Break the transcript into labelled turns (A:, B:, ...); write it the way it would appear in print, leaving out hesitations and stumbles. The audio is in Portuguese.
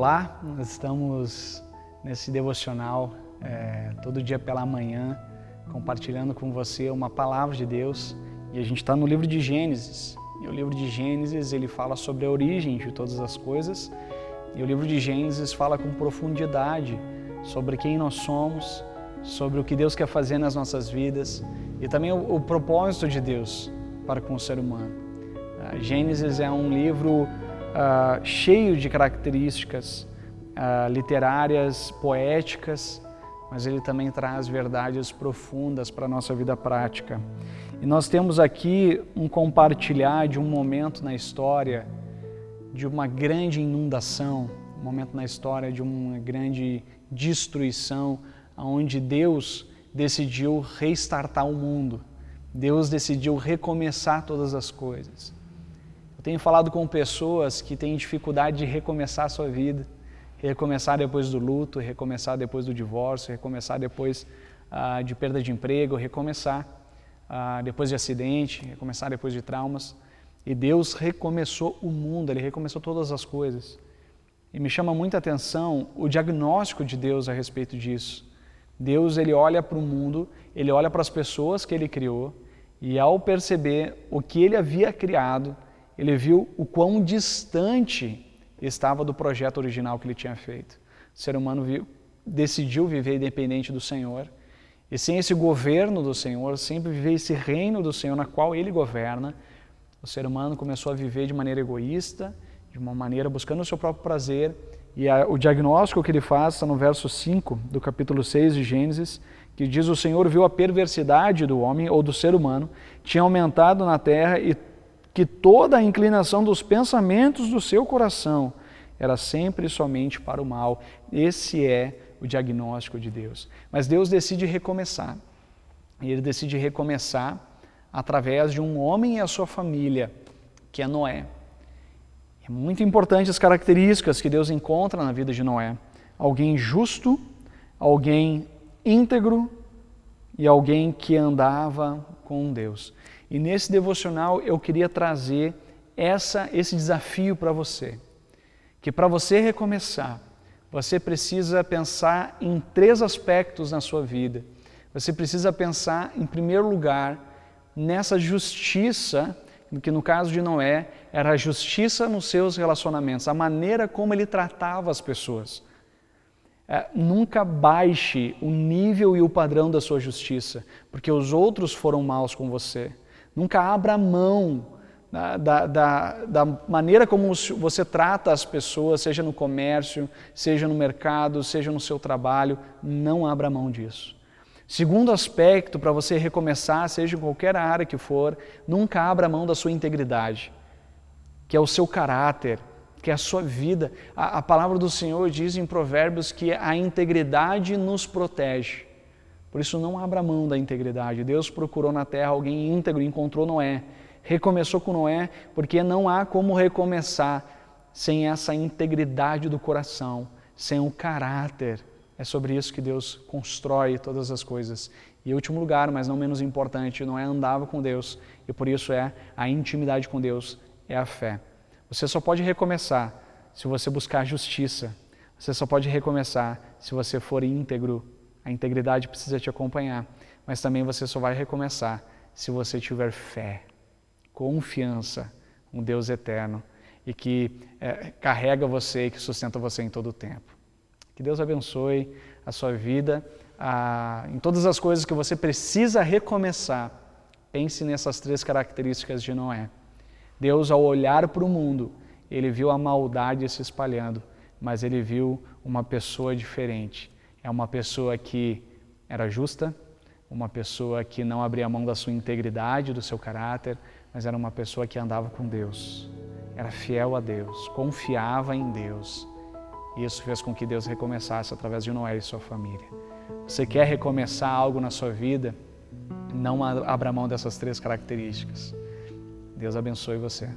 A: Olá, nós estamos nesse devocional todo dia pela manhã, compartilhando com você uma palavra de Deus, e a gente está no livro de Gênesis. E o livro de Gênesis ele fala sobre a origem de todas as coisas, e o livro de Gênesis fala com profundidade sobre quem nós somos, sobre o que Deus quer fazer nas nossas vidas e também o propósito de Deus para com o ser humano. Gênesis é um livro cheio de características literárias, poéticas, mas ele também traz verdades profundas para a nossa vida prática. E nós temos aqui um compartilhar de um momento na história de uma grande inundação, um momento na história de uma grande destruição, onde Deus decidiu restartar o mundo. Deus decidiu recomeçar todas as coisas. Eu tenho falado com pessoas que têm dificuldade de recomeçar a sua vida, recomeçar depois do luto, recomeçar depois do divórcio, recomeçar depois de perda de emprego, recomeçar depois de acidente, recomeçar depois de traumas. E Deus recomeçou o mundo, Ele recomeçou todas as coisas. E me chama muita atenção o diagnóstico de Deus a respeito disso. Deus, Ele olha para o mundo, Ele olha para as pessoas que Ele criou, e ao perceber o que Ele havia criado, Ele viu o quão distante estava do projeto original que Ele tinha feito. O ser humano decidiu viver independente do Senhor, e sem esse governo do Senhor, sempre viver esse reino do Senhor na qual Ele governa, o ser humano começou a viver de maneira egoísta, de uma maneira buscando o seu próprio prazer, e o diagnóstico que ele faz está no verso 5 do capítulo 6 de Gênesis, que diz: o Senhor viu a perversidade do homem ou do ser humano, tinha aumentado na terra e que toda a inclinação dos pensamentos do seu coração era sempre e somente para o mal. Esse é o diagnóstico de Deus. Mas Deus decide recomeçar, e Ele decide recomeçar através de um homem e a sua família, que é Noé. É muito importante as características que Deus encontra na vida de Noé. Alguém justo, alguém íntegro e alguém que andava com Deus. E nesse devocional eu queria trazer esse desafio para você. Que para você recomeçar, você precisa pensar em 3 aspectos na sua vida. Você precisa pensar, em primeiro lugar, nessa justiça, que no caso de Noé, era a justiça nos seus relacionamentos, a maneira como ele tratava as pessoas. Nunca baixe o nível e o padrão da sua justiça, porque os outros foram maus com você. Nunca abra mão da maneira como você trata as pessoas, seja no comércio, seja no mercado, seja no seu trabalho, não abra mão disso. Segundo aspecto, para você recomeçar, seja em qualquer área que for, nunca abra mão da sua integridade, que é o seu caráter, que é a sua vida. A palavra do Senhor diz em Provérbios que a integridade nos protege. Por isso não abra mão da integridade. Deus procurou na terra alguém íntegro, encontrou Noé. Recomeçou com Noé, porque não há como recomeçar sem essa integridade do coração, sem o caráter. É sobre isso que Deus constrói todas as coisas. E em último lugar, mas não menos importante, Noé andava com Deus, e por isso a intimidade com Deus é a fé. Você só pode recomeçar se você buscar justiça. Você só pode recomeçar se você for íntegro. A integridade precisa te acompanhar. Mas também você só vai recomeçar se você tiver fé, confiança, um Deus eterno e que carrega você e que sustenta você em todo o tempo. Que Deus abençoe a sua vida, em todas as coisas que você precisa recomeçar. Pense nessas 3 características de Noé. Deus, ao olhar para o mundo, Ele viu a maldade se espalhando, mas Ele viu uma pessoa diferente. É uma pessoa que era justa, uma pessoa que não abria mão da sua integridade, do seu caráter, mas era uma pessoa que andava com Deus, era fiel a Deus, confiava em Deus. E isso fez com que Deus recomeçasse através de Noé e sua família. Você quer recomeçar algo na sua vida? Não abra mão dessas 3 características. Deus abençoe você.